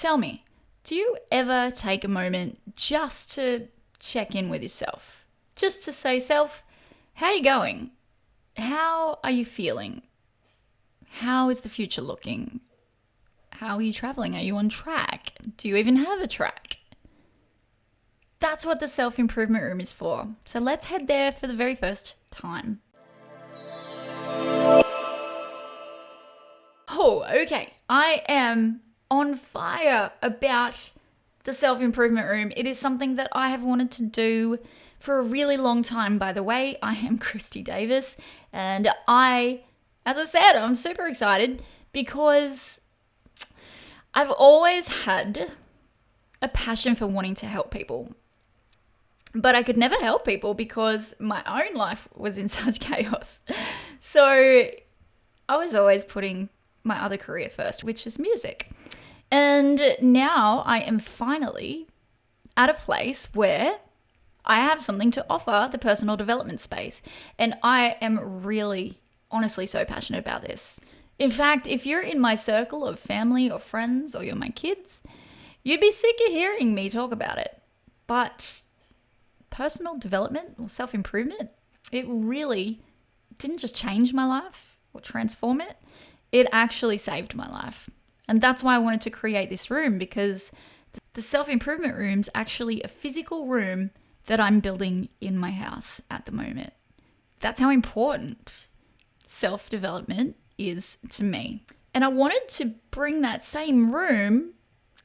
Tell me, do you ever take a moment just to check in with yourself? Just to say, self, how are you going? How are you feeling? How is the future looking? How are you traveling? Are you on track? Do you even have a track? That's what the Self-Improvement Room is for. So let's head there for the very first time. Oh, okay. I am on fire about the Self-Improvement Room. It is something that I have wanted to do for a really long time. By the way, I am Christy Davis, and as I said, I'm super excited because I've always had a passion for wanting to help people. But I could never help people because my own life was in such chaos. So I was always putting my other career first, which is music. And now I am finally at a place where I have something to offer the personal development space. And I am really, honestly, so passionate about this. In fact, if you're in my circle of family or friends or you're my kids, you'd be sick of hearing me talk about it. But personal development or self-improvement, it really didn't just change my life or transform it. It actually saved my life. And that's why I wanted to create this room, because the self-improvement room's actually a physical room that I'm building in my house at the moment. That's how important self-development is to me. And I wanted to bring that same room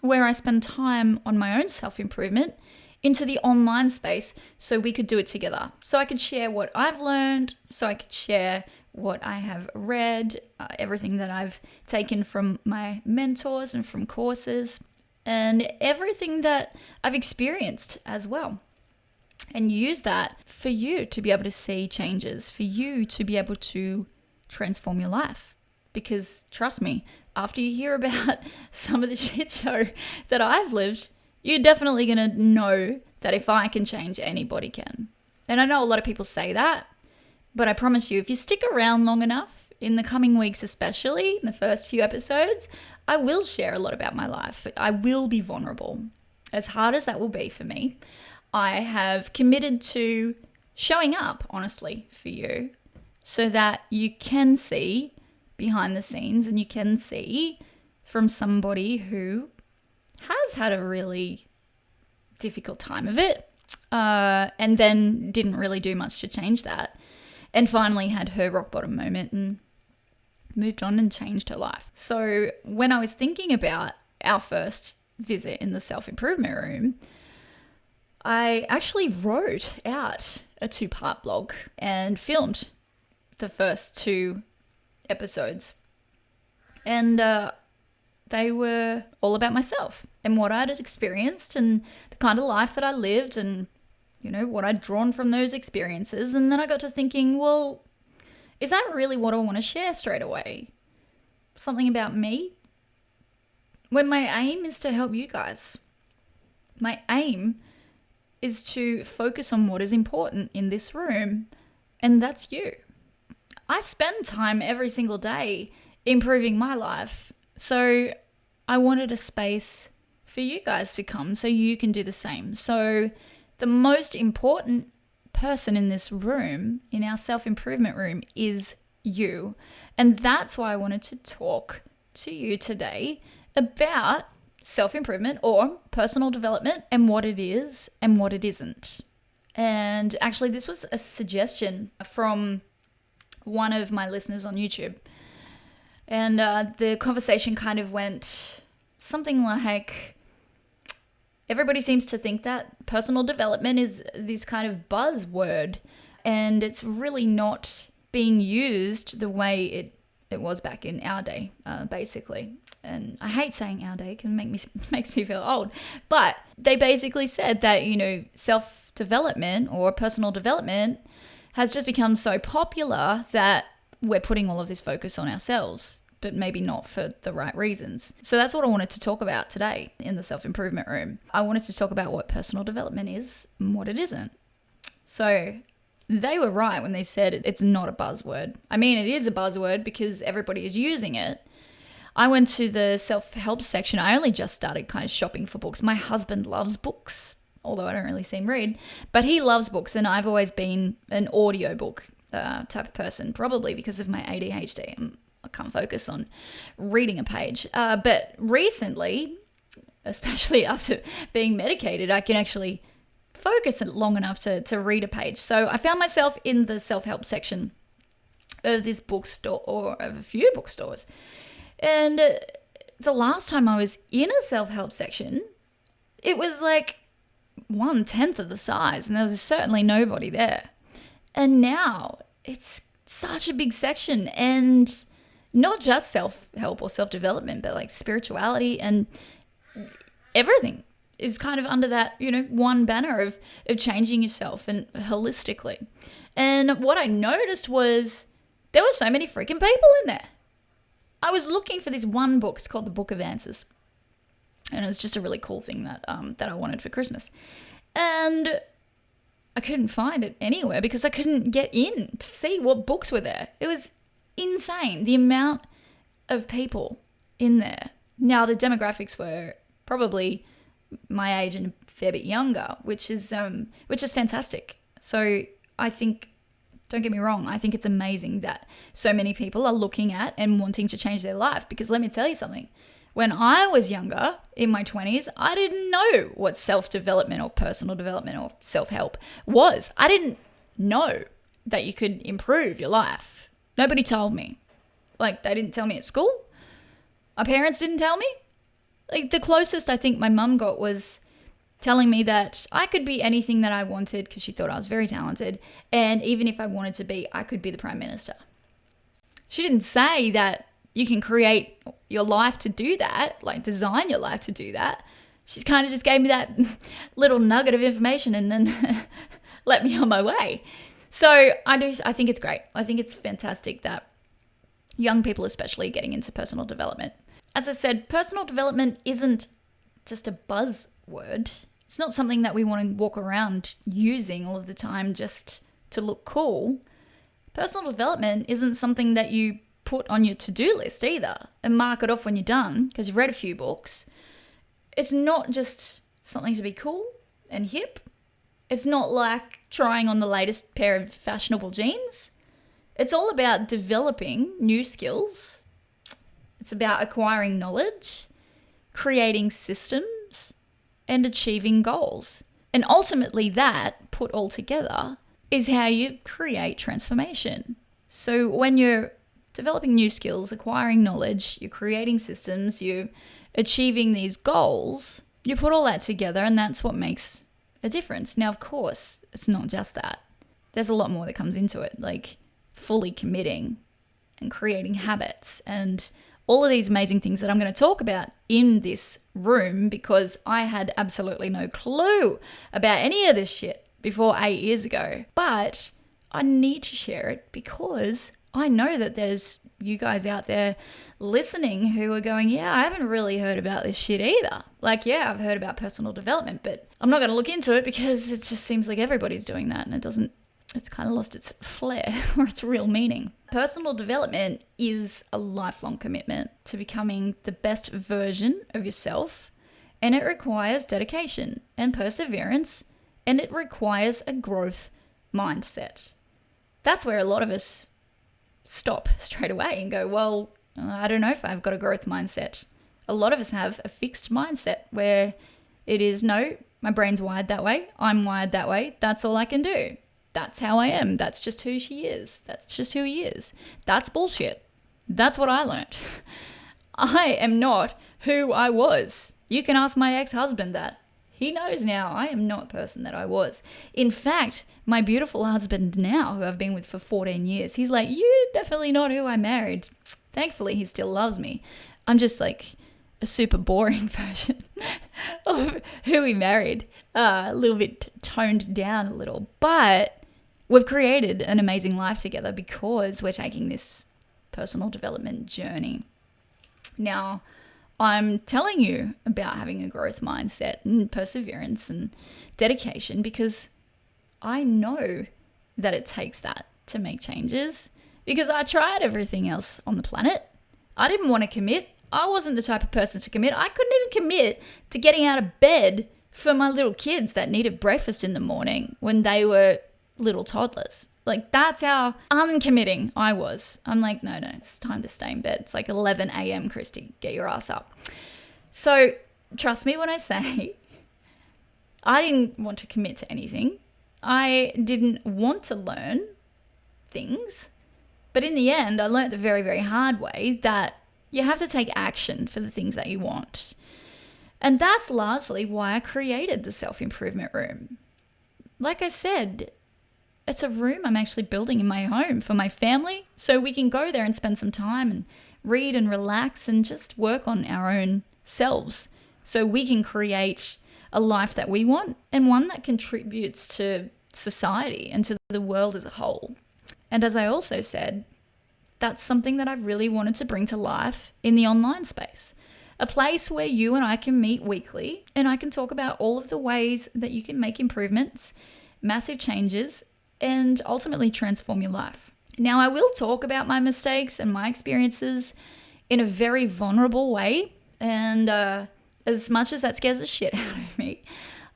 where I spend time on my own self-improvement into the online space so we could do it together. So I could share what I've learned, so I could share what I have read, everything that I've taken from my mentors and from courses, and everything that I've experienced as well. And use that for you to be able to see changes, for you to be able to transform your life. Because trust me, after you hear about some of the shit show that I've lived, you're definitely going to know that if I can change, anybody can. And I know a lot of people say that, but I promise you, if you stick around long enough, in the coming weeks especially, in the first few episodes, I will share a lot about my life. I will be vulnerable. As hard as that will be for me, I have committed to showing up, honestly, for you so that you can see behind the scenes and you can see from somebody who has had a really difficult time of it and then didn't really do much to change that and finally had her rock bottom moment and moved on and changed her life. So when I was thinking about our first visit in the self-improvement room, I actually wrote out a 2-part blog and filmed the first 2 episodes. And they were all about myself and what I'd experienced and the kind of life that I lived and, you know, what I'd drawn from those experiences. And then I got to thinking, well, is that really what I want to share straight away? Something about me? When my aim is to help you guys. My aim is to focus on what is important in this room, and that's you. I spend time every single day improving my life, so I wanted a space for you guys to come so you can do the same. So the most important person in this room, in our self-improvement room, is you. And that's why I wanted to talk to you today about self-improvement or personal development and what it is and what it isn't. And actually, this was a suggestion from one of my listeners on YouTube. And the conversation kind of went something like, everybody seems to think that personal development is this kind of buzzword, and it's really not being used the way it was back in our day, basically. And I hate saying our day because it makes me feel old. But they basically said that, you know, self-development or personal development has just become so popular that we're putting all of this focus on ourselves, but maybe not for the right reasons. So that's what I wanted to talk about today in the self-improvement room. I wanted to talk about what personal development is and what it isn't. So they were right when they said it's not a buzzword. I mean, it is a buzzword because everybody is using it. I went to the self-help section. I only just started kind of shopping for books. My husband loves books, although I don't really see him read, but he loves books, and I've always been an audiobook type of person, probably because of my ADHD. I can't focus on reading a page. But recently, especially after being medicated, I can actually focus long enough to read a page. So I found myself in the self-help section of this bookstore, or of a few bookstores. And the last time I was in a self-help section, it was like 1/10 of the size, and there was certainly nobody there. And now it's such a big section, and not just self-help or self-development, but like spirituality and everything is kind of under that, one banner of changing yourself and holistically. And what I noticed was there were so many freaking people in there. I was looking for this one book. It's called The Book of Answers. And it was just a really cool thing that I wanted for Christmas. And I couldn't find it anywhere because I couldn't get in to see what books were there. It was insane, the amount of people in there. Now, the demographics were probably my age and a fair bit younger, which is fantastic. So I think, don't get me wrong, I think it's amazing that so many people are looking at and wanting to change their life, because let me tell you something. When I was younger, in my 20s, I didn't know what self-development or personal development or self-help was. I didn't know that you could improve your life. Nobody told me. Like, they didn't tell me at school. My parents didn't tell me. Like, the closest I think my mum got was telling me that I could be anything that I wanted because she thought I was very talented. And even if I wanted to be, I could be the Prime Minister. She didn't say that you can create your life to do that, like design your life to do that. She kind of just gave me that little nugget of information and then let me on my way. So I think it's great. I think it's fantastic that young people especially getting into personal development. As I said, personal development isn't just a buzzword. It's not something that we want to walk around using all of the time just to look cool. Personal development isn't something that you put on your to-do list either and mark it off when you're done because you've read a few books. It's not just something to be cool and hip. It's not like trying on the latest pair of fashionable jeans. It's all about developing new skills. It's about acquiring knowledge, creating systems, and achieving goals. And ultimately that, put all together, is how you create transformation. So when you're developing new skills, acquiring knowledge, you're creating systems, you're achieving these goals, you put all that together and that's what makes a difference. Now, of course, it's not just that. There's a lot more that comes into it, like fully committing and creating habits and all of these amazing things that I'm going to talk about in this room because I had absolutely no clue about any of this shit before 8 years ago. But I need to share it because I know that there's you guys out there listening who are going, yeah, I haven't really heard about this shit either. Like, yeah, I've heard about personal development, but I'm not going to look into it because it just seems like everybody's doing that and it's kind of lost its flair or its real meaning. Personal development is a lifelong commitment to becoming the best version of yourself, and it requires dedication and perseverance, and it requires a growth mindset. That's where a lot of us stop straight away and go, well, I don't know if I've got a growth mindset. A lot of us have a fixed mindset where it is, no, my brain's wired that way. I'm wired that way. That's all I can do. That's how I am. That's just who she is. That's just who he is. That's bullshit. That's what I learned. I am not who I was. You can ask my ex-husband that. He knows now I am not the person that I was. In fact, my beautiful husband now, who I've been with for 14 years, he's like, you're definitely not who I married. Thankfully, he still loves me. I'm just like a super boring version of who he married. A little bit toned down a little. But we've created an amazing life together because we're taking this personal development journey. Now, I'm telling you about having a growth mindset and perseverance and dedication because I know that it takes that to make changes because I tried everything else on the planet. I didn't want to commit. I wasn't the type of person to commit. I couldn't even commit to getting out of bed for my little kids that needed breakfast in the morning when they were little toddlers. Like, that's how uncommitting I was. I'm like, no, it's time to stay in bed. It's like 11 a.m., Christy. Get your ass up. So trust me when I say I didn't want to commit to anything. I didn't want to learn things. But in the end, I learned the very, very hard way that you have to take action for the things that you want. And that's largely why I created the Self-Improvement Room. Like I said, it's a room I'm actually building in my home for my family, so we can go there and spend some time and read and relax and just work on our own selves, so we can create a life that we want and one that contributes to society and to the world as a whole. And as I also said, that's something that I've really wanted to bring to life in the online space. A place where you and I can meet weekly and I can talk about all of the ways that you can make improvements, massive changes, and ultimately transform your life. Now, I will talk about my mistakes and my experiences in a very vulnerable way. And as much as that scares the shit out of me,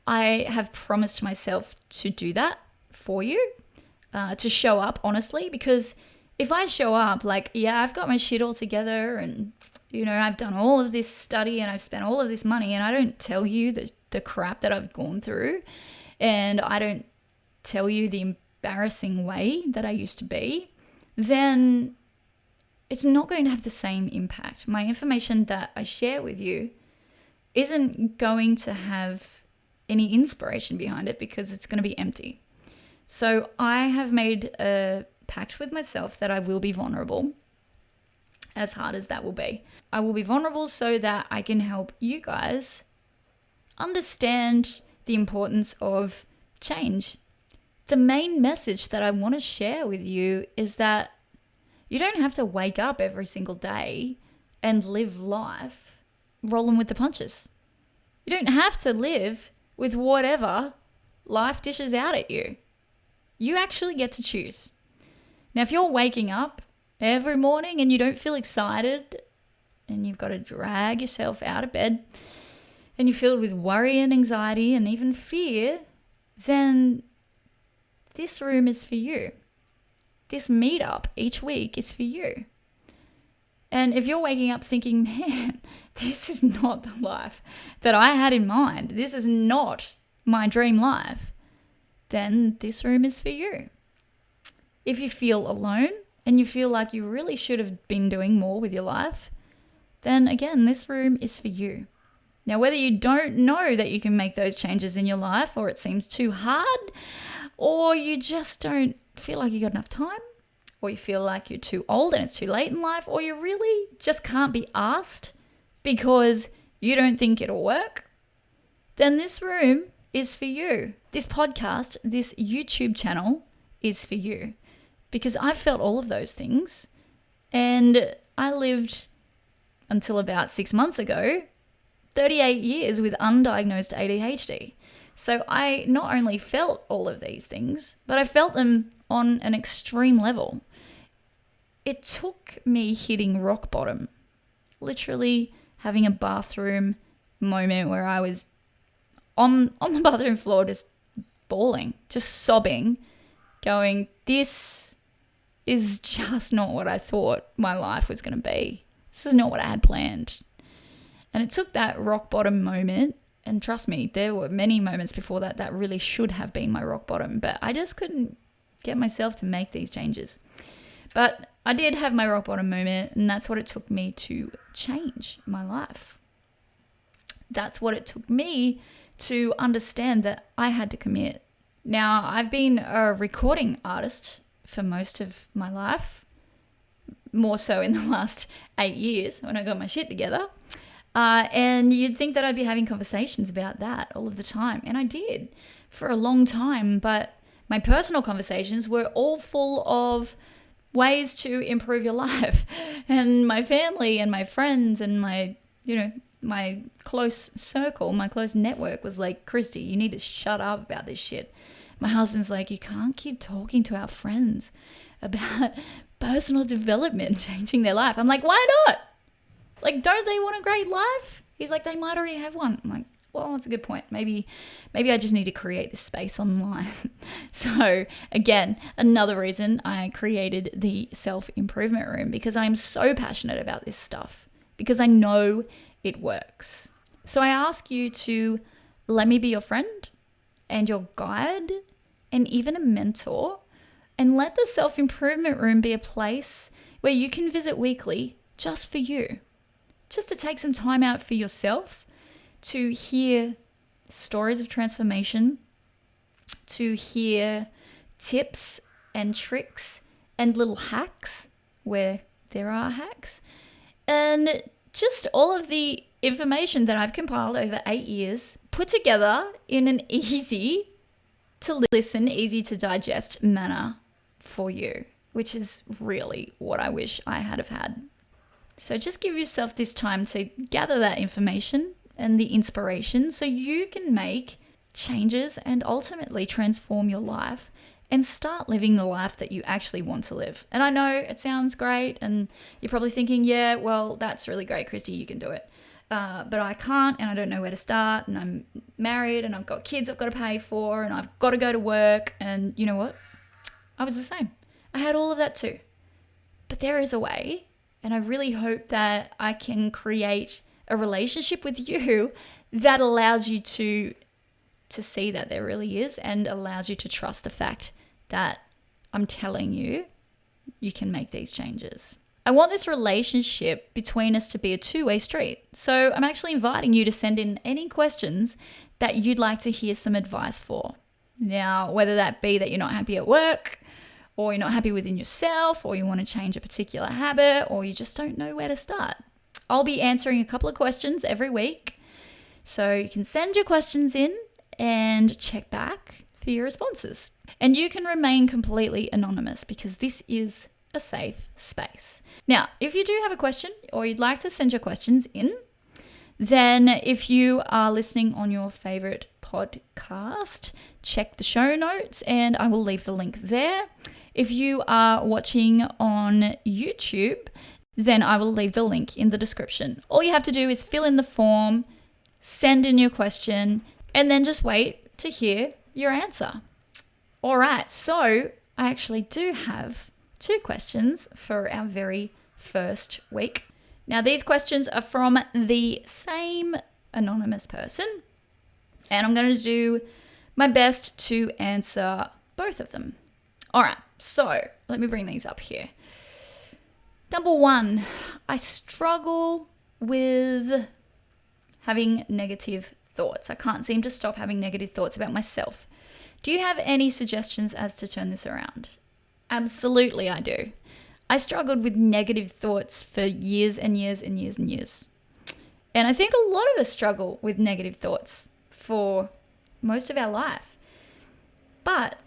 I have promised myself to do that for you, to show up honestly, because if I show up like, yeah, I've got my shit all together and, you know, I've done all of this study and I've spent all of this money and I don't tell you the crap that I've gone through, and I don't tell you the embarrassing way that I used to be, then it's not going to have the same impact. My information that I share with you isn't going to have any inspiration behind it because it's going to be empty. So I have made a pact with myself that I will be vulnerable, as hard as that will be. I will be vulnerable so that I can help you guys understand the importance of change. The main message that I want to share with you is that you don't have to wake up every single day and live life rolling with the punches. You don't have to live with whatever life dishes out at you. You actually get to choose. Now, if you're waking up every morning and you don't feel excited and you've got to drag yourself out of bed and you're filled with worry and anxiety and even fear, then this room is for you. This meetup each week is for you. And if you're waking up thinking, man, this is not the life that I had in mind, this is not my dream life, then this room is for you. If you feel alone and you feel like you really should have been doing more with your life, then again, this room is for you. Now, whether you don't know that you can make those changes in your life, or it seems too hard, or you just don't feel like you got enough time, or you feel like you're too old and it's too late in life, or you really just can't be asked because you don't think it'll work, then this room is for you. This podcast, this YouTube channel is for you, because I felt all of those things, and I lived until about 6 months ago 38 years with undiagnosed ADHD. So I not only felt all of these things, but I felt them on an extreme level. It took me hitting rock bottom, literally having a bathroom moment where I was on the bathroom floor just bawling, just sobbing, going, this is just not what I thought my life was going to be. This is not what I had planned. And it took that rock bottom moment, and trust me, there were many moments before that that really should have been my rock bottom, but I just couldn't get myself to make these changes. But I did have my rock bottom moment, and that's what it took me to change my life. That's what it took me to understand that I had to commit. Now, I've been a recording artist for most of my life, more so in the last 8 years when I got my shit together. And you'd think that I'd be having conversations about that all of the time. And I did for a long time. But my personal conversations were all full of ways to improve your life. And my family and my friends and my close circle, my close network was like, Christy, you need to shut up about this shit. My husband's like, you can't keep talking to our friends about personal development, changing their life. I'm like, why not? Like, don't they want a great life? He's like, they might already have one. I'm like, well, that's a good point. Maybe I just need to create this space online. So again, another reason I created the Self-Improvement Room, because I'm so passionate about this stuff, because I know it works. So I ask you to let me be your friend and your guide and even a mentor, and let the Self-Improvement Room be a place where you can visit weekly just for you, just to take some time out for yourself, to hear stories of transformation, to hear tips and tricks and little hacks where there are hacks, and just all of the information that I've compiled over 8 years, put together in an easy to listen, easy to digest manner for you, which is really what I wish I had have had. So just give yourself this time to gather that information and the inspiration so you can make changes and ultimately transform your life and start living the life that you actually want to live. And I know it sounds great and you're probably thinking, yeah, well, that's really great, Christy, you can do it. But I can't, and I don't know where to start, and I'm married and I've got kids I've got to pay for, and I've got to go to work. And you know what? I was the same. I had all of that too. But there is a way, and I really hope that I can create a relationship with you that allows you to see that there really is, and allows you to trust the fact that I'm telling you, you can make these changes. I want this relationship between us to be a two-way street. So I'm actually inviting you to send in any questions that you'd like to hear some advice for. Now, whether that be that you're not happy at work, or you're not happy within yourself, or you want to change a particular habit, or you just don't know where to start. I'll be answering a couple of questions every week. So you can send your questions in and check back for your responses. And you can remain completely anonymous because this is a safe space. Now, if you do have a question or you'd like to send your questions in, then if you are listening on your favorite podcast, check the show notes and I will leave the link there. If you are watching on YouTube, then I will leave the link in the description. All you have to do is fill in the form, send in your question, and then just wait to hear your answer. All right, so I actually do have 2 questions for our very first week. Now, these questions are from the same anonymous person, and I'm going to do my best to answer both of them. All right, so let me bring these up here. Number 1, I struggle with having negative thoughts. I can't seem to stop having negative thoughts about myself. Do you have any suggestions as to turn this around? Absolutely, I do. I struggled with negative thoughts for years and years and years and years. And I think a lot of us struggle with negative thoughts for most of our life. But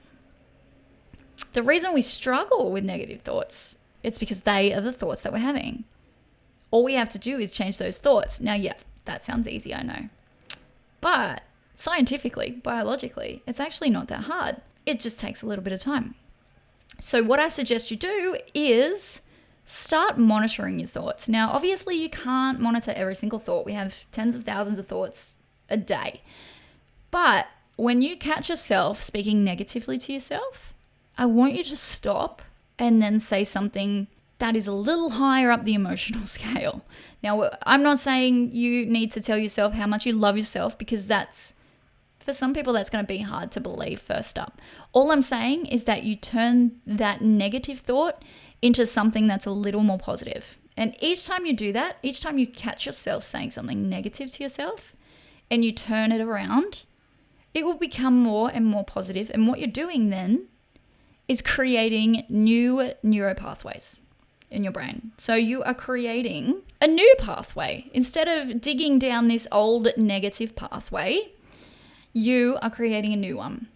the reason we struggle with negative thoughts, it's because they are the thoughts that we're having. All we have to do is change those thoughts. Now, yeah, that sounds easy, I know. But scientifically, biologically, it's actually not that hard. It just takes a little bit of time. So what I suggest you do is start monitoring your thoughts. Now, obviously, you can't monitor every single thought. We have tens of thousands of thoughts a day. But when you catch yourself speaking negatively to yourself, I want you to stop and then say something that is a little higher up the emotional scale. Now, I'm not saying you need to tell yourself how much you love yourself, because that's, for some people, that's going to be hard to believe first up. All I'm saying is that you turn that negative thought into something that's a little more positive. And each time you do that, each time you catch yourself saying something negative to yourself and you turn it around, it will become more and more positive. And what you're doing then is creating new neuropathways in your brain. So you are creating a new pathway. Instead of digging down this old negative pathway, you are creating a new one.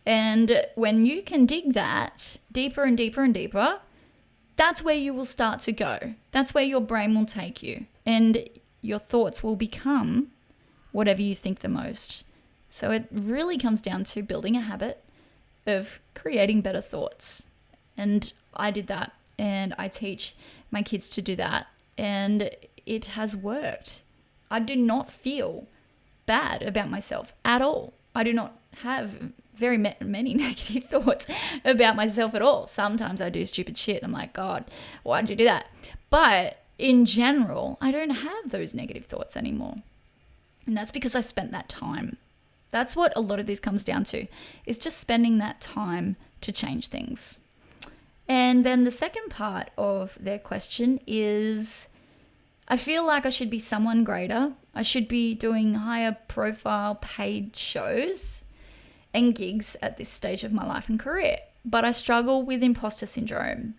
And when you can dig that deeper and deeper and deeper, that's where you will start to go. That's where your brain will take you. And your thoughts will become whatever you think the most. So it really comes down to building a habit of creating better thoughts. And I did that, and I teach my kids to do that. And it has worked. I do not feel bad about myself at all. I do not have very many negative thoughts about myself at all. Sometimes I do stupid shit. I'm like, God, why did you do that? But in general, I don't have those negative thoughts anymore. And that's because I spent that time. That's what a lot of this comes down to, is just spending that time to change things. And then the second part of their question is, I feel like I should be someone greater. I should be doing higher profile paid shows and gigs at this stage of my life and career, but I struggle with imposter syndrome.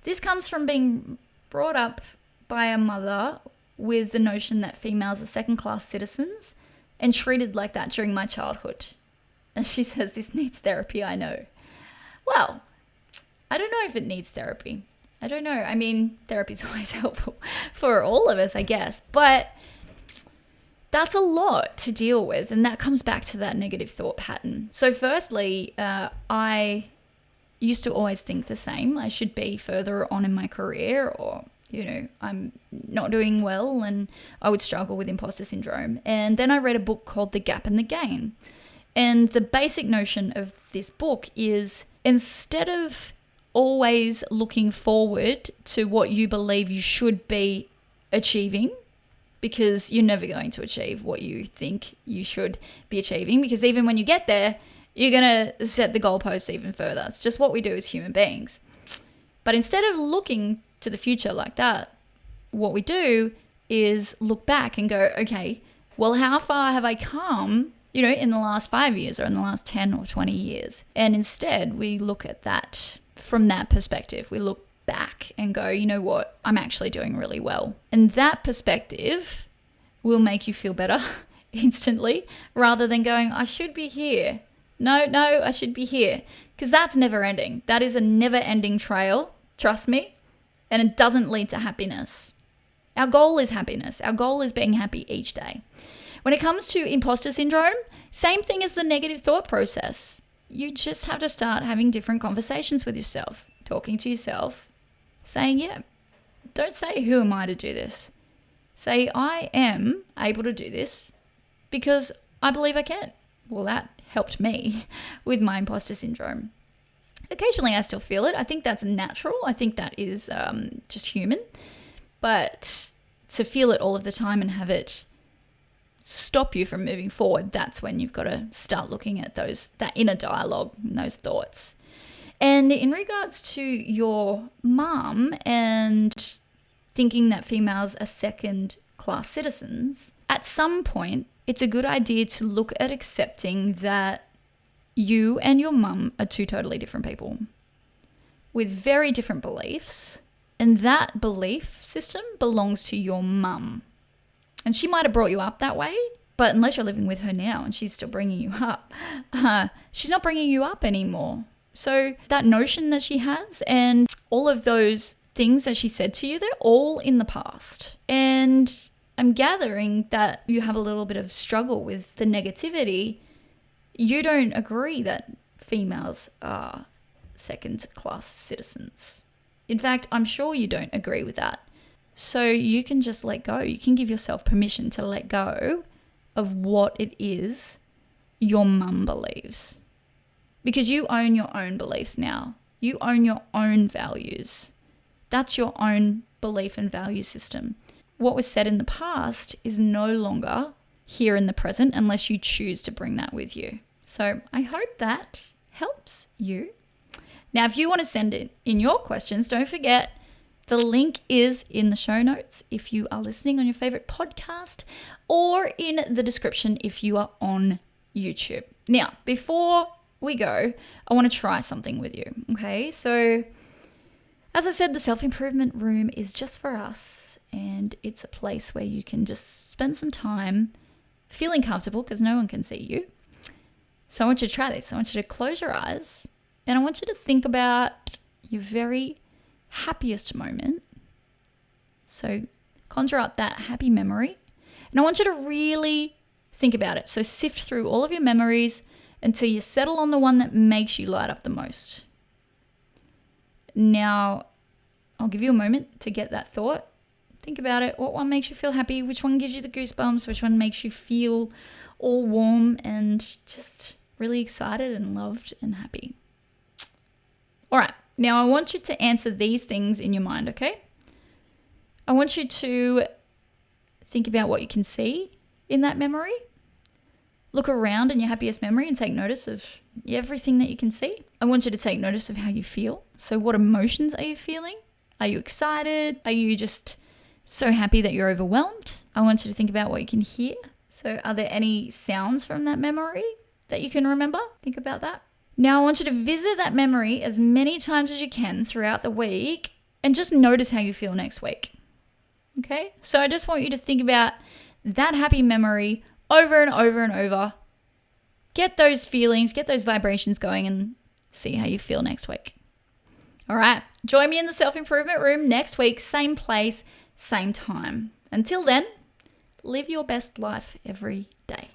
This comes from being brought up by a mother with the notion that females are second-class citizens and treated like that during my childhood. And she says this needs therapy, I know. Well, I don't know if it needs therapy. I don't know. I mean, therapy is always helpful for all of us, I guess, but that's a lot to deal with, and that comes back to that negative thought pattern. So firstly, I used to always think the same. I should be further on in my career, or, I'm not doing well, and I would struggle with imposter syndrome. And then I read a book called The Gap and the Gain. And the basic notion of this book is, instead of always looking forward to what you believe you should be achieving, because you're never going to achieve what you think you should be achieving, because even when you get there, you're going to set the goalposts even further. It's just what we do as human beings. But instead of looking to the future like that, what we do is look back and go, okay, well, how far have I come, in the last 5 years or in the last 10 or 20 years? And instead, we look at that from that perspective. We look back and go, you know what, I'm actually doing really well. And that perspective will make you feel better instantly, rather than going, I should be here. No, I should be here. Because that's never ending. That is a never ending trail, trust me. And it doesn't lead to happiness. Our goal is happiness. Our goal is being happy each day. When it comes to imposter syndrome, same thing as the negative thought process. You just have to start having different conversations with yourself, talking to yourself, saying, yeah, don't say, who am I to do this? Say, I am able to do this because I believe I can. Well, that helped me with my imposter syndrome. Occasionally I still feel it. I think that's natural. I think that is just human. But to feel it all of the time and have it stop you from moving forward, that's when you've got to start looking at that inner dialogue and those thoughts. And in regards to your mum and thinking that females are second-class citizens, at some point, it's a good idea to look at accepting that you and your mum are two totally different people with very different beliefs, and that belief system belongs to your mum. And she might have brought you up that way, but unless you're living with her now and she's still bringing you up, she's not bringing you up anymore. So that notion that she has and all of those things that she said to you, they're all in the past. And I'm gathering that you have a little bit of struggle with the negativity. You don't agree that females are second-class citizens. In fact, I'm sure you don't agree with that. So you can just let go. You can give yourself permission to let go of what it is your mum believes. Because you own your own beliefs now. You own your own values. That's your own belief and value system. What was said in the past is no longer here in the present unless you choose to bring that with you. So I hope that helps you. Now, if you want to send in your questions, don't forget the link is in the show notes if you are listening on your favorite podcast, or in the description if you are on YouTube. Now, before we go, I want to try something with you, okay? So, as I said, the Self-Improvement Room is just for us, and it's a place where you can just spend some time feeling comfortable because no one can see you. So I want you to try this. I want you to close your eyes, and I want you to think about your very happiest moment. So conjure up that happy memory, and I want you to really think about it. So sift through all of your memories until you settle on the one that makes you light up the most. Now, I'll give you a moment to get that thought Think about it. What one makes you feel happy? Which one gives you the goosebumps? Which one makes you feel all warm and just really excited and loved and happy? All right. Now I want you to answer these things in your mind, okay? I want you to think about what you can see in that memory. Look around in your happiest memory and take notice of everything that you can see. I want you to take notice of how you feel. So what emotions are you feeling? Are you excited? Are you just so happy that you're overwhelmed? I want you to think about what you can hear. So are there any sounds from that memory that you can remember? Think about that. Now I want you to visit that memory as many times as you can throughout the week and just notice how you feel next week. Okay? So I just want you to think about that happy memory over and over and over. Get those feelings, get those vibrations going and see how you feel next week. All right. Join me in the Self-Improvement Room next week, same place, same time. Until then, live your best life every day.